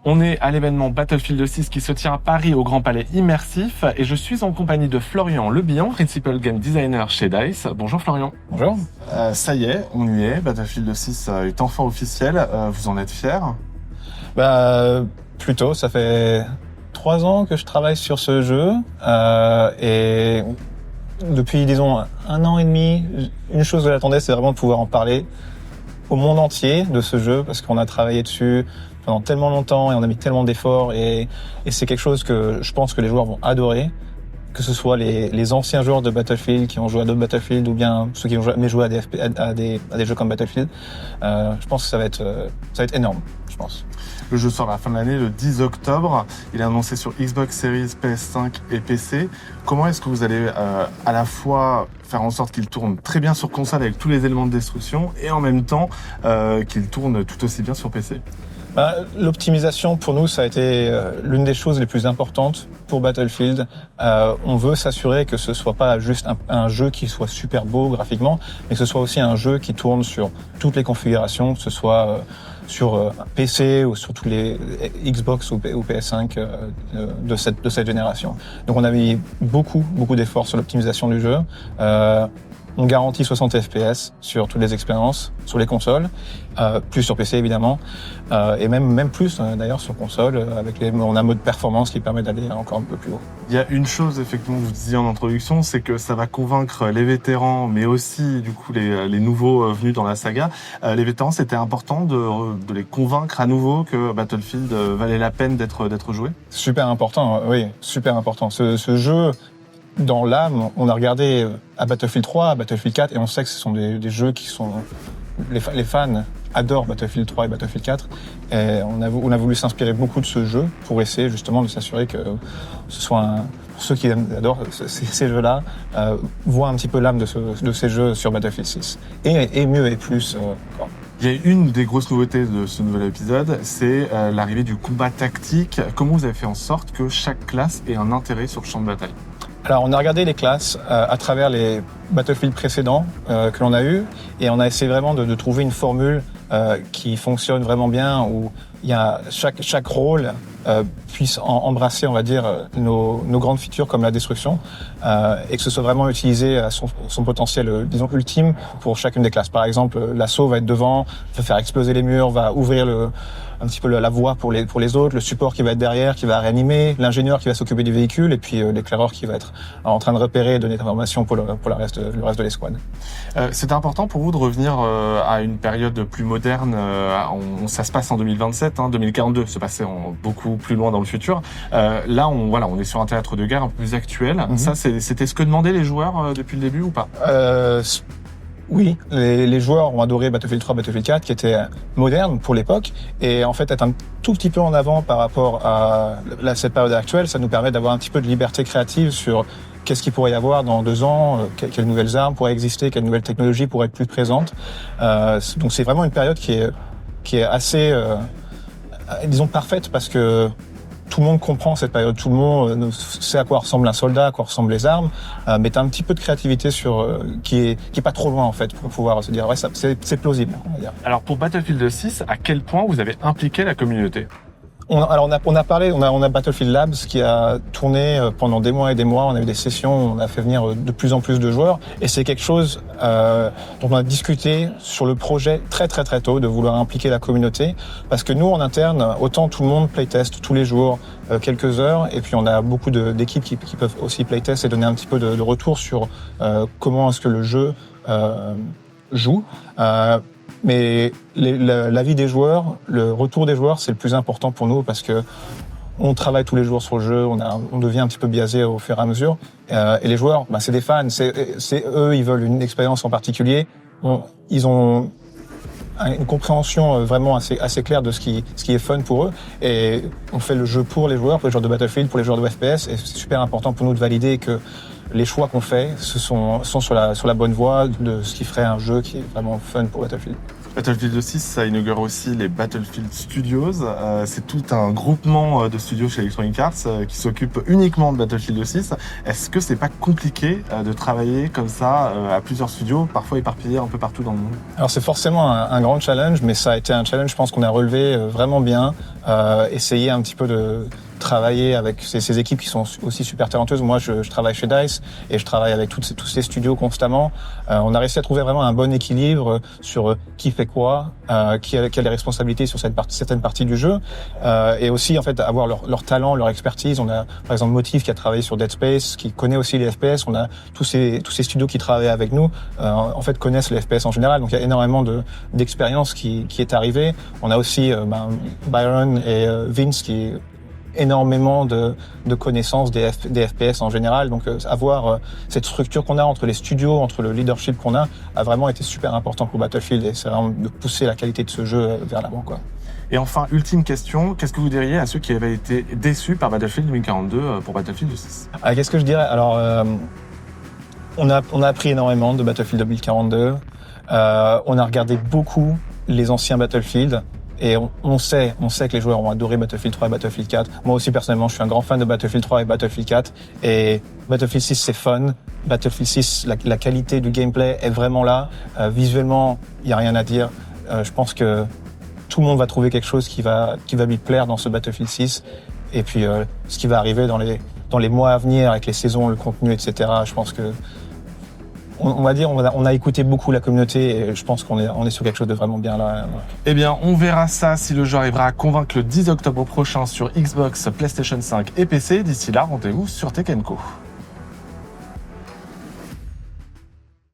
On est à l'événement Battlefield 6 qui se tient à Paris au Grand Palais Immersif et je suis en compagnie de Florian Lebillon, Principal Game Designer chez DICE. Bonjour Florian. Bonjour. Ça y est, on y est. Battlefield 6 est enfin officiel. Vous en êtes fiers? Plutôt, ça fait 3 ans que je travaille sur ce jeu et depuis, disons, 1 an et demi, une chose que j'attendais, c'est vraiment de pouvoir en parler au monde entier de ce jeu parce qu'on a travaillé dessus pendant tellement longtemps et on a mis tellement d'efforts et c'est quelque chose que je pense que les joueurs vont adorer, que ce soit les anciens joueurs de Battlefield qui ont joué à d'autres Battlefield ou bien ceux qui ont jamais joué à des jeux comme Battlefield. Je pense que ça va être énorme, je pense. Le jeu sort à la fin de l'année, le 10 octobre. Il est annoncé sur Xbox Series, PS5 et PC. Comment est-ce que vous allez à la fois faire en sorte qu'il tourne très bien sur console avec tous les éléments de destruction et en même temps qu'il tourne tout aussi bien sur PC? L'optimisation pour nous, ça a été l'une des choses les plus importantes pour Battlefield. On veut s'assurer que ce soit pas juste un jeu qui soit super beau graphiquement, mais que ce soit aussi un jeu qui tourne sur toutes les configurations, que ce soit sur PC ou sur tous les Xbox ou PS5 de cette génération. Donc on a mis beaucoup d'efforts sur l'optimisation du jeu. On garantit 60 FPS sur toutes les expériences, sur les consoles, plus sur PC évidemment, et même plus d'ailleurs sur console. On a un mode performance qui permet d'aller encore un peu plus haut. Il y a une chose effectivement que vous disiez en introduction, c'est que ça va convaincre les vétérans, mais aussi du coup les nouveaux venus dans la saga. Les vétérans, c'était important de les convaincre à nouveau que Battlefield valait la peine d'être joué. Super important, oui, super important. Ce jeu, dans l'âme, on a regardé à Battlefield 3, à Battlefield 4, et on sait que ce sont des jeux qui sont... Les fans adorent Battlefield 3 et Battlefield 4, et on a voulu s'inspirer beaucoup de ce jeu pour essayer justement de s'assurer que ce soit pour ceux qui adorent ces jeux-là, voient un petit peu l'âme de ces jeux sur Battlefield 6. Et mieux et plus encore. Il y a une des grosses nouveautés de ce nouvel épisode, c'est l'arrivée du combat tactique. Comment vous avez fait en sorte que chaque classe ait un intérêt sur le champ de bataille? Alors, on a regardé les classes à travers les Battlefield précédents que l'on a eu, et on a essayé vraiment de trouver une formule qui fonctionne vraiment bien, où il y a chaque rôle puisse embrasser, on va dire, nos grandes features comme la destruction, et que ce soit vraiment utilisé à son potentiel, disons, ultime pour chacune des classes. Par exemple, l'assaut va être devant, va faire exploser les murs, va ouvrir un petit peu la voie pour les autres, le support qui va être derrière, qui va réanimer, l'ingénieur qui va s'occuper du véhicule, et puis l'éclaireur qui va être en train de repérer et donner des informations pour le reste de l'escouade. C'est important pour vous de revenir à une période plus moderne. Ça se passe en 2027, 2042 se passait beaucoup plus loin dans le futur. Là, on est sur un théâtre de guerre un peu plus actuel. Mm-hmm. Ça, c'était ce que demandaient les joueurs depuis le début ou pas? Oui, les joueurs ont adoré Battlefield 3, Battlefield 4, qui étaient modernes pour l'époque, et en fait être un tout petit peu en avant par rapport à cette période actuelle, ça nous permet d'avoir un petit peu de liberté créative sur qu'est-ce qu'il pourrait y avoir dans 2 ans, quelles nouvelles armes pourraient exister, quelles nouvelles technologies pourraient être plus présentes. Donc c'est vraiment une période qui est assez, disons, parfaite, parce que tout le monde comprend cette période, tout le monde sait à quoi ressemble un soldat, à quoi ressemblent les armes, mais t'as un petit peu de créativité qui est pas trop loin en fait pour pouvoir se dire ouais, c'est plausible, on va dire. Alors pour Battlefield 6, à quel point vous avez impliqué la communauté? On a Battlefield Labs qui a tourné pendant des mois et des mois. On a eu des sessions, on a fait venir de plus en plus de joueurs, et c'est quelque chose dont on a discuté sur le projet très tôt, de vouloir impliquer la communauté, parce que nous en interne, autant tout le monde playtest tous les jours quelques heures, et puis on a beaucoup d'équipes qui peuvent aussi playtest et donner un petit peu de retour sur comment est-ce que le jeu joue. Mais l'avis des joueurs, le retour des joueurs, c'est le plus important pour nous, parce que on travaille tous les jours sur le jeu, on devient un petit peu biaisé au fur et à mesure. Et les joueurs, c'est des fans, c'est eux, ils veulent une expérience en particulier. Ils ont une compréhension vraiment assez claire de ce qui est fun pour eux. Et on fait le jeu pour les joueurs de Battlefield, pour les joueurs de FPS. Et c'est super important pour nous de valider que les choix qu'on fait sont sur la bonne voie de ce qui ferait un jeu qui est vraiment fun pour Battlefield. Battlefield 6, ça inaugure aussi les Battlefield Studios. C'est tout un groupement de studios chez Electronic Arts qui s'occupe uniquement de Battlefield 6. Est-ce que c'est pas compliqué de travailler comme ça à plusieurs studios, parfois éparpillés un peu partout dans le monde? Alors c'est forcément un grand challenge, mais ça a été un challenge, je pense qu'on a relevé vraiment bien. Essayer un petit peu de travailler avec ces équipes qui sont aussi super talentueuses. Moi, je travaille chez DICE et je travaille avec tous ces studios constamment. On a réussi à trouver vraiment un bon équilibre sur qui fait quoi, qui a les responsabilités sur certaines parties du jeu, et aussi en fait avoir leur talent, leur expertise. On a par exemple Motif qui a travaillé sur Dead Space, qui connaît aussi les FPS. On a tous ces studios qui travaillent avec nous, en fait connaissent les FPS en général. Donc il y a énormément d'expérience qui est arrivée. On a aussi Byron et Vince qui énormément de connaissances des FPS en général. Donc avoir cette structure qu'on a entre les studios, entre le leadership qu'on a vraiment été super important pour Battlefield, et c'est vraiment de pousser la qualité de ce jeu vers l'avant, quoi. Et enfin, ultime question, qu'est-ce que vous diriez à ceux qui avaient été déçus par Battlefield 2042 pour Battlefield 6? Qu'est-ce que je dirais? Alors on a appris énormément de Battlefield 2042. On a regardé beaucoup les anciens Battlefield. Et on sait que les joueurs ont adoré Battlefield 3 et Battlefield 4. Moi aussi, personnellement, je suis un grand fan de Battlefield 3 et Battlefield 4. Et Battlefield 6, c'est fun. Battlefield 6, la qualité du gameplay est vraiment là. Visuellement, il n'y a rien à dire. Je pense que tout le monde va trouver quelque chose qui va lui plaire dans ce Battlefield 6. Et puis, ce qui va arriver dans les mois à venir avec les saisons, le contenu, etc., je pense que on va dire, on a écouté beaucoup la communauté et je pense qu'on est sur quelque chose de vraiment bien là. Eh bien, on verra ça si le jeu arrivera à convaincre le 10 octobre prochain sur Xbox, PlayStation 5 et PC. D'ici là, rendez-vous sur Tech & Co.